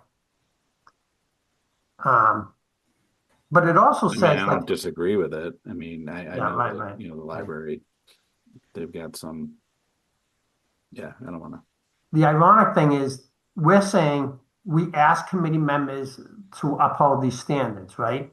Um, but it also I mean, says I like, don't disagree with it. I mean, I yeah, know right, that, right. the Right. library, they've got some, yeah, I don't want to. The ironic thing is we're saying we ask committee members to uphold these standards, right?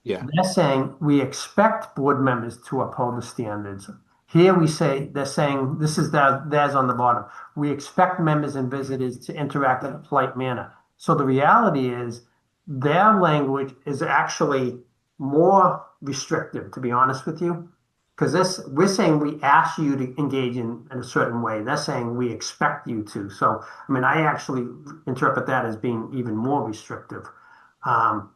Yeah. They're saying we expect board members to uphold the standards. Here we say, they're saying, this is theirs on the bottom. We expect members and visitors to interact in a polite manner. So the reality is their language is actually more restrictive, to be honest with you. Because we're saying we ask you to engage in a certain way. They're saying we expect you to. So, I mean, I actually interpret that as being even more restrictive. Um,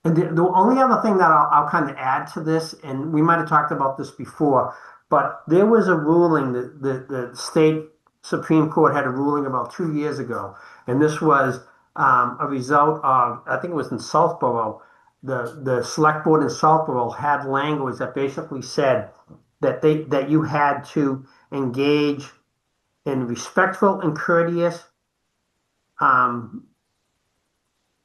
and the only other thing that I'll kind of add to this, and we might have talked about this before, but there was a ruling that the state Supreme Court had a ruling about 2 years ago, and this was a result of, I think it was in Southborough, the select board in Southborough had language that basically said that you had to engage in respectful and courteous um,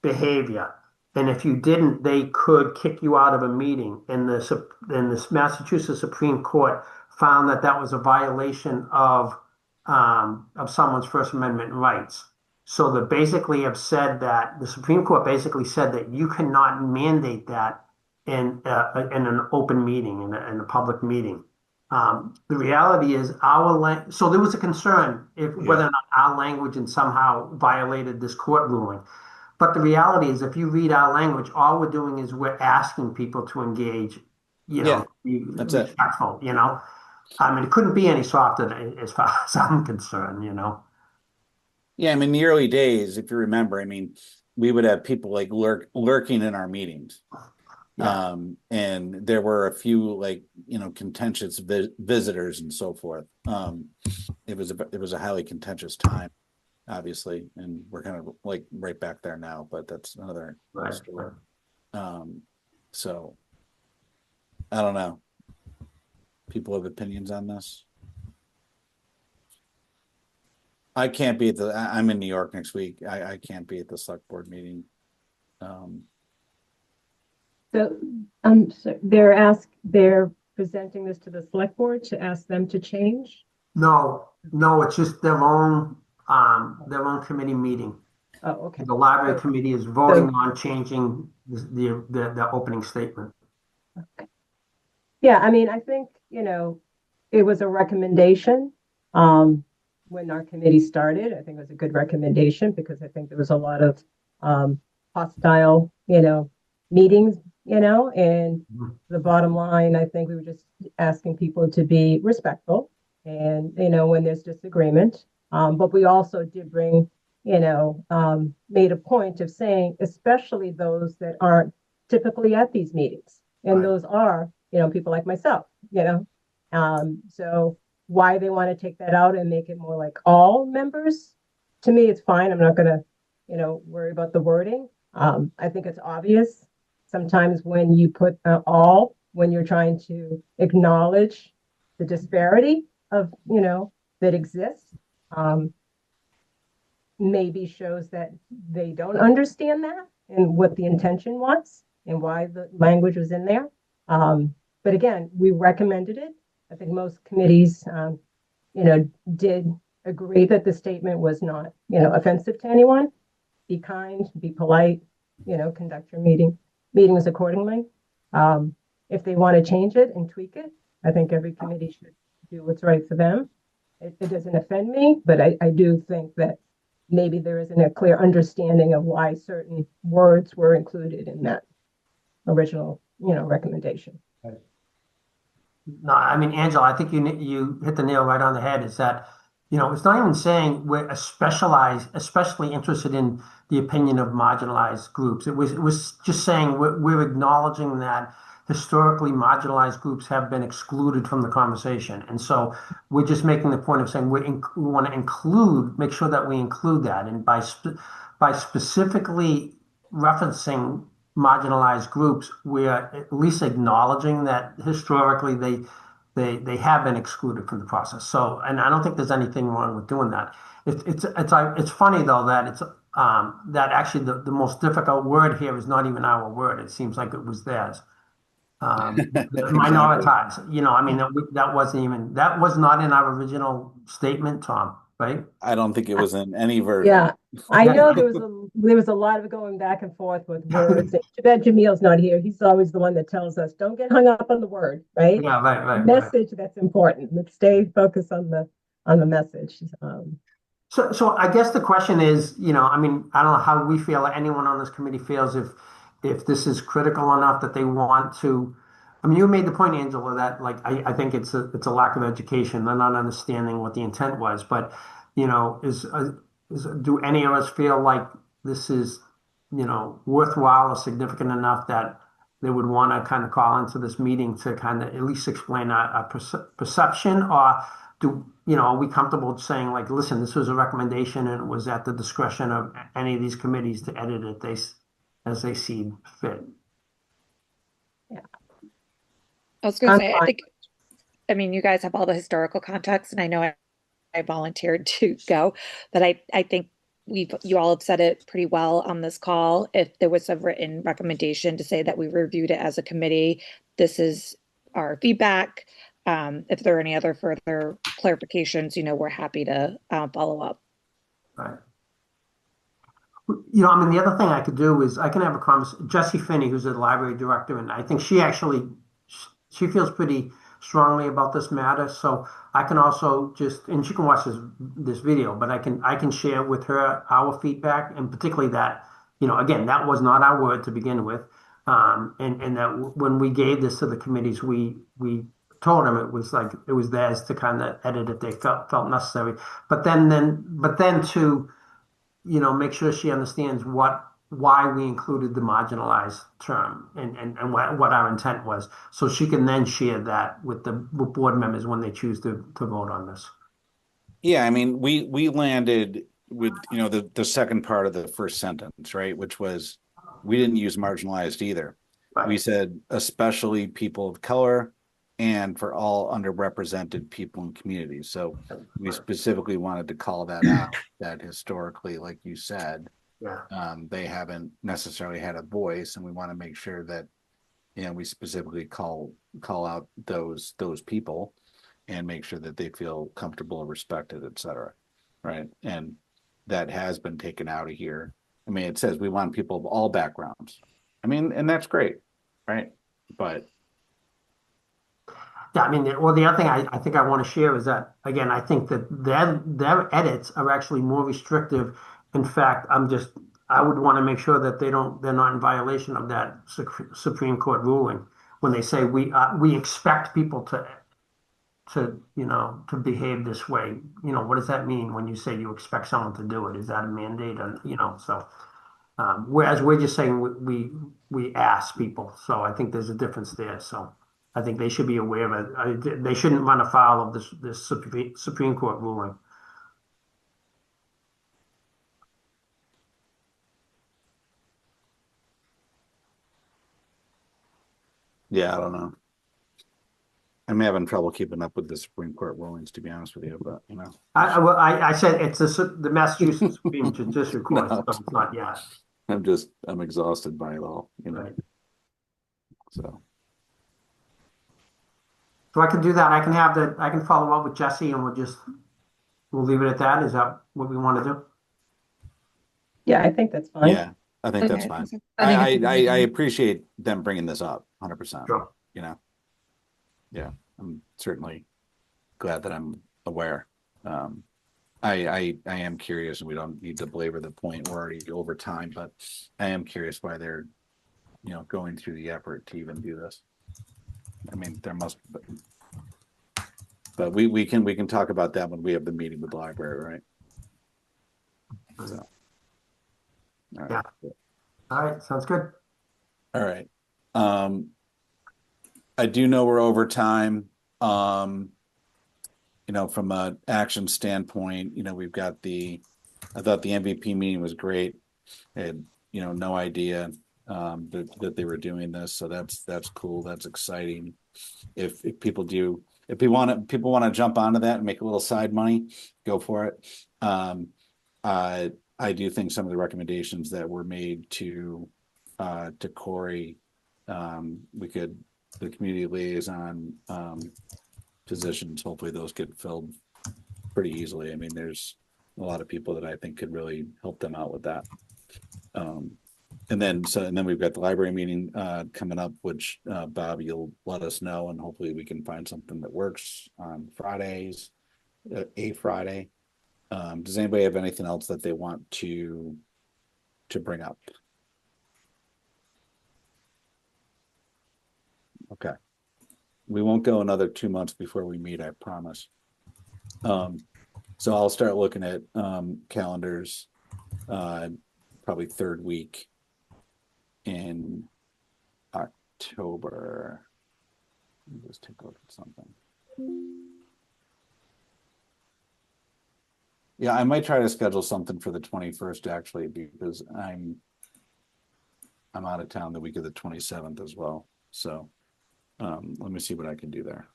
behavior. And if you didn't, they could kick you out of a meeting. And the Massachusetts Supreme Court found that that was a violation of someone's First Amendment rights. So they basically have said that the Supreme Court basically said that you cannot mandate that in an open meeting, in a public meeting. The reality is so there was a concern if whether Yeah. or not our language and somehow violated this court ruling. But the reality is, if you read our language, all we're doing is we're asking people to engage, Yeah. be That's it. respectful. I mean, it couldn't be any softer as far as I'm concerned. Yeah. I mean, the early days, if you remember, I mean, we would have people like lurking in our meetings. Yeah. And there were a few like, contentious visitors and so forth. It was a highly contentious time, obviously, and we're kind of like right back there now, but that's another Right. story. So I don't know. People have opinions on this. I can't be I'm in New York next week. I can't be at the select board meeting. So they're presenting this to the select board to ask them to change. No, it's just their own committee meeting. Oh, okay. The library So- committee is voting on changing the opening statement. Yeah, I mean, I think, it was a recommendation. When our committee started, I think it was a good recommendation because I think there was a lot of hostile, meetings, and Mhm. the bottom line, I think we were just asking people to be respectful and, when there's disagreement. But we also did bring, made a point of saying, especially those that aren't typically at these meetings. And Right. those are, people like myself. So why they want to take that out and make it more like all members, to me, it's fine. I'm not gonna, worry about the wording. I think it's obvious sometimes when you put all, when you're trying to acknowledge the disparity of, that exists, maybe shows that they don't understand that and what the intention was and why the language was in there. But again, we recommended it. I think most committees, did agree that the statement was not, offensive to anyone. Be kind, be polite, conduct your meetings accordingly. If they want to change it and tweak it, I think every committee should do what's right for them. It doesn't offend me, but I do think that maybe there isn't a clear understanding of why certain words were included in that original, recommendation. No, I mean, Angela, I think you hit the nail right on the head. Is that, it's not even saying we're especially interested in the opinion of marginalized groups. It was just saying we're acknowledging that historically marginalized groups have been excluded from the conversation. And so we're just making the point of saying we want to include, make sure that we include that. And by specifically referencing marginalized groups, we are at least acknowledging that historically they have been excluded from the process. So, and I don't think there's anything wrong with doing that. It's funny though that it's that actually the most difficult word here is not even our word. It seems like it was theirs. Minoritized, you know, I mean, that was not in our original statement, Tom, right? I don't think it was in any version. Yeah, I know there was a lot of going back and forth with words. And too bad Jamil's not here. He's always the one that tells us, don't get hung up on the word, right? Yeah, right. Message, that's important. Let's stay focused on the message. So I guess the question is, you know, I mean, I don't know how we feel, or anyone on this committee feels if this is critical enough that they want to. I mean, you made the point, Angela, that like I think it's a lack of education. They're not understanding what the intent was. But you know, do any of us feel like this is, you know, worthwhile or significant enough that they would want to kind of call into this meeting to kind of at least explain a perception, or do, you know, are we comfortable saying like, listen, this was a recommendation and it was at the discretion of any of these committees to edit it as they see fit? I was going to say, fine. I mean, you guys have all the historical context, and I know I volunteered to go, but I think you all have said it pretty well on this call. If there was a written recommendation to say that we reviewed it as a committee, this is our feedback. If there are any other further clarifications, you know, we're happy to follow up. Right. You know, I mean, the other thing I could do is I can have a conversation. Jessie Finney, who's the library director, and I think she feels pretty strongly about this matter. So I can also and she can watch this video, but I can share with her our feedback, and particularly that, you know, again, that was not our word to begin with, and that when we gave this to the committees, we told them it was theirs to kind of edit if they felt necessary, but then to, you know, make sure she understands why we included the marginalized term and what our intent was, so she can then share that with board members when they choose to vote on this. Yeah, I mean, we landed with, you know, the second part of the first sentence, right? Which was, we didn't use marginalized either. Right. We said especially people of color and for all underrepresented people and communities. So we specifically wanted to call that out, that historically, like you said, they haven't necessarily had a voice, and we want to make sure that, you know, we specifically call out those people and make sure that they feel comfortable and respected, et cetera. Right. And that has been taken out of here. I mean, it says we want people of all backgrounds. I mean, and that's great, right? But yeah, I mean, well, the other thing I think I want to share is that, again, I think that their edits are actually more restrictive. In fact, I would want to make sure that they're not in violation of that Supreme Court ruling when they say we expect people to, you know, to behave this way. You know, what does that mean when you say you expect someone to do it? Is that a mandate? And, you know, so whereas we're just saying we ask people. So I think there's a difference there. So I think they should be aware of it. They shouldn't run afoul of this Supreme Court ruling. yeah, I don't know. I'm having trouble keeping up with the Supreme Court rulings, to be honest with you, but you know. I said it's the Massachusetts Supreme Judicial Court, No. so it's not yet. I'm exhausted by it all, you know. Right. So I can do that. I can follow up with Jesse, and we'll leave it at that. Is that what we want to do? Yeah, I think that's fine. yeah, I think that's fine. I appreciate them bringing this up 100%. Sure. You know, yeah, I'm certainly glad that I'm aware. I am curious, and we don't need to belabor the point. We're already over time, but I am curious why they're, you know, going through the effort to even do this. I mean, there must, but we can talk about that when we have the meeting with the library, right? So, all right. Yeah. All right, sounds good. All right. I do know we're over time. From an action standpoint, we've got I thought the MVP meeting was great. I had, no idea that they were doing this, so that's cool. That's exciting. If people want to jump onto that and make a little side money, go for it. I do think some of the recommendations that were made to Corey, the community liaison positions, hopefully those get filled pretty easily. I mean, there's a lot of people that I think could really help them out with that. And then we've got the library meeting coming up, which Bob, you'll let us know, and hopefully we can find something that works on Fridays, a Friday. Does anybody have anything else that they want to bring up? Okay. We won't go another 2 months before we meet, I promise. So I'll start looking at calendars probably third week in October. Let me just take a look at something. Yeah, I might try to schedule something for the 21st actually, because I'm out of town the week of the 27th as well. So let me see what I can do there.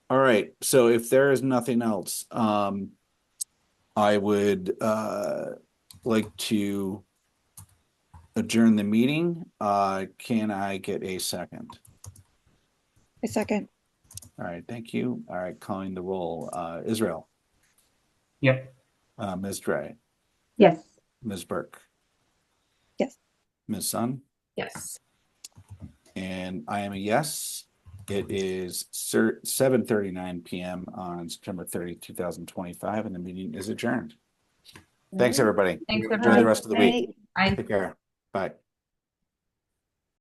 All right. So if there is nothing else, I would like to adjourn the meeting. Can I get a second? A second. All right. Thank you. All right. Calling the roll. Israel. Yep. Ms. Dre. Yes. Ms. Burke. Yes. Ms. Sun. Yes. And I am a yes. It is 7:39 p.m. on September 30, 2025, and the meeting is adjourned. Thanks, everybody. Thanks, Enjoy the everyone. rest of the week. Bye. Take care. Bye.